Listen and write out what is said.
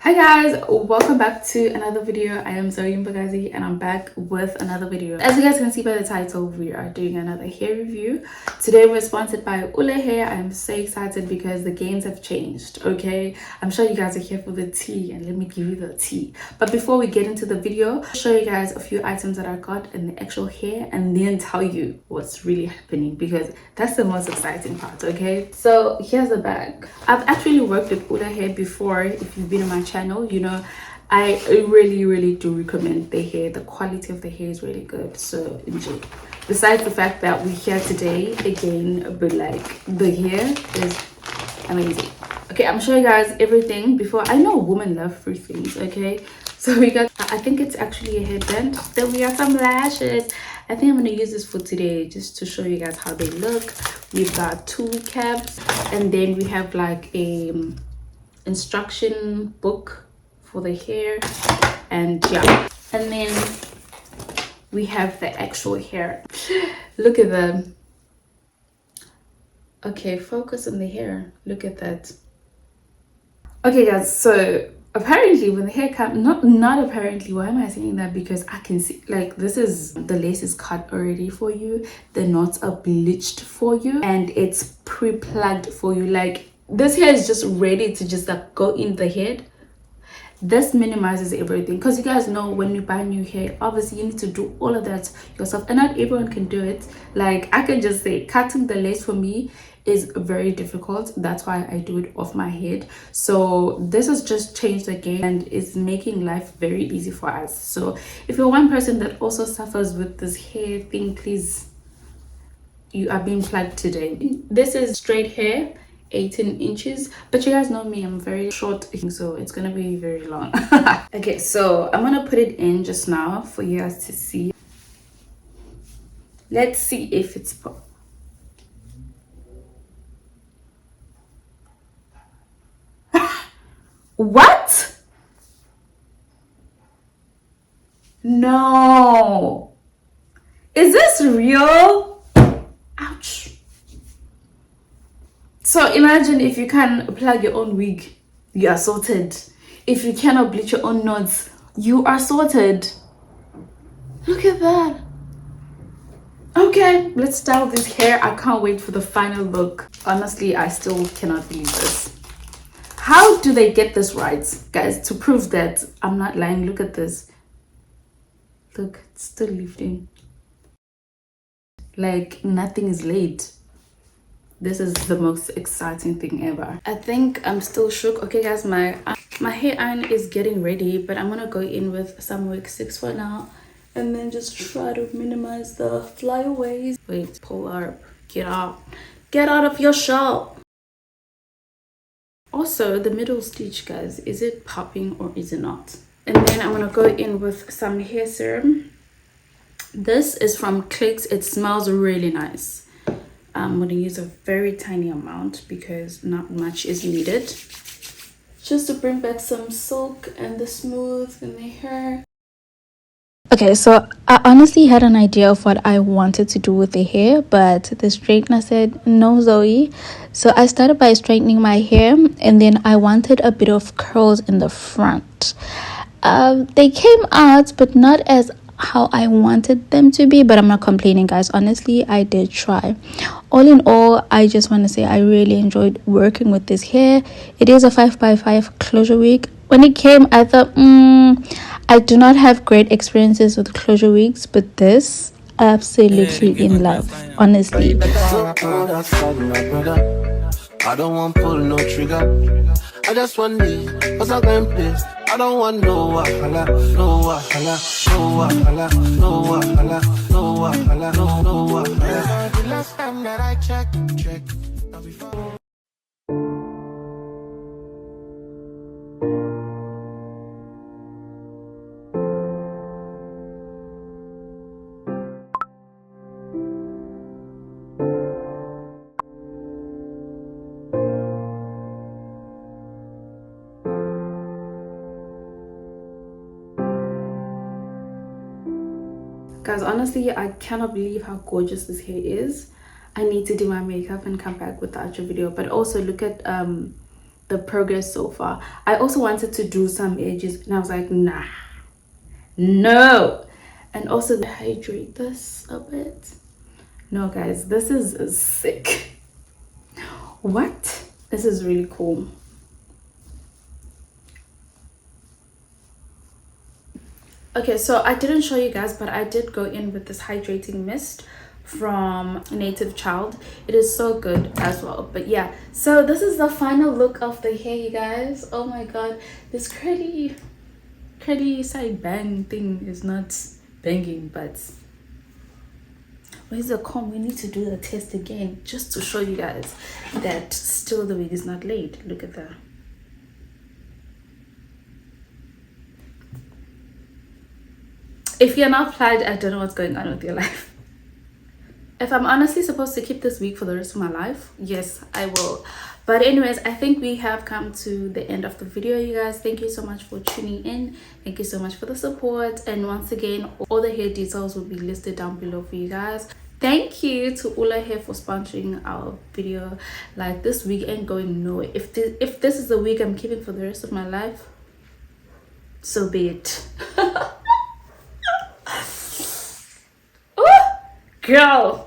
Hi guys, welcome back to another video. I am Zoe Mbagazi and I'm back with another video. As you guys can see by the title, we are doing another hair review. Today we're sponsored by ULA HAIR. I'm so excited because the games have changed, okay? I'm sure you guys are here for the tea and let me give you the tea. But before we get into the video, I'll show you guys a few items that I got in the actual hair and then tell you what's really happening because that's the most exciting part, okay? So here's the bag. I've actually worked with ULA HAIR before. If you've been on my channel, you know I really do recommend the hair. The quality of the hair is really good, so enjoy. Besides the fact that we're here today again, but like the hair is amazing. Okay, I'm showing you guys everything before. I know women love free things, okay? So we got, I think it's actually a headband. Then we got some lashes. I think I'm gonna use this for today just to show you guys how they look. We've got 2 caps, and then we have like a instruction book for the hair, and yeah, and then we have the actual hair. Look at that. Okay, focus on the hair. Look at that. Okay guys, so apparently when the hair comes, not apparently, why am I saying that? Because I can see, like, this is, the lace is cut already for you, the knots are bleached for you, and it's pre-plugged for you. Like, this hair is just ready to just like go in the head. This minimizes everything, because you guys know when you buy new hair, obviously you need to do all of that yourself, and not everyone can do it. Like, I can just say cutting the lace for me is very difficult. That's why I do it off my head. So this has just changed the game and is making life very easy for us. So if you're one person that also suffers with this hair thing, please, you are being plugged today. This is straight hair, 18 inches, but you guys know me, I'm very short, so it's gonna be very long. Okay, so I'm gonna put it in just now for you guys to see. Let's see if it's what? No, is this real? Ouch. So imagine if you can plug your own wig, you are sorted. If you cannot bleach your own knots, you are sorted. Look at that. Okay, let's style this hair. I can't wait for the final look. Honestly, I still cannot believe this. How do they get this right, guys? To prove that I'm not lying, look at this. Look, it's still lifting. Like nothing is late. This is the most exciting thing ever. I think I'm still shook. Okay guys, my hair iron is getting ready, but I'm gonna go in with some wig 6 for now and then just try to minimize the flyaways. Wait, pull up, get out of your shell. Also, the middle stitch, guys, is it popping or is it not? And then I'm gonna go in with some hair serum. This is from Clicks. It smells really nice. I'm going to use a very tiny amount because not much is needed, just to bring back some silk and the smooth in the hair. Okay, so I honestly had an idea of what I wanted to do with the hair, but the straightener said no, Zoe. So I started by straightening my hair, and then I wanted a bit of curls in the front. They came out, but not as how I wanted them to be, but I'm not complaining, guys. Honestly, I did try. All in all, I just want to say I really enjoyed working with this hair. It is a 5x5 closure wig. When it came, I thought I do not have great experiences with closure wigs, but this, absolutely in love, honestly. I don't want pull no trigger. I just want me, cause I can play. I don't want no wahala, no wahala, no wahala, no wahala, no wahala, no wahala. The last time that I checked, now before. Guys, honestly, I cannot believe how gorgeous this hair is. I need to do my makeup and come back with the actual video. But also look at the progress so far. I also wanted to do some edges and I was like, nah, no. And also hydrate this a bit. No guys, this is sick. What? This is really cool. Okay, so I didn't show you guys, but I did go in with this hydrating mist from Native Child. It is so good as well. But yeah, so this is the final look of the hair, you guys. Oh my god, this curly side bang thing is not banging, but where's the comb? We need to do the test again just to show you guys that still the wig is not laid. Look at that. If you're not plied, I don't know what's going on with your life. If I'm honestly supposed to keep this wig for the rest of my life, yes, I will. But anyways, I think we have come to the end of the video, you guys. Thank you so much for tuning in. Thank you so much for the support. And once again, all the hair details will be listed down below for you guys. Thank you to ULA HAIR for sponsoring our video. Like, this wig ain't going nowhere. If this is the wig I'm keeping for the rest of my life, so be it. Ooh, girl.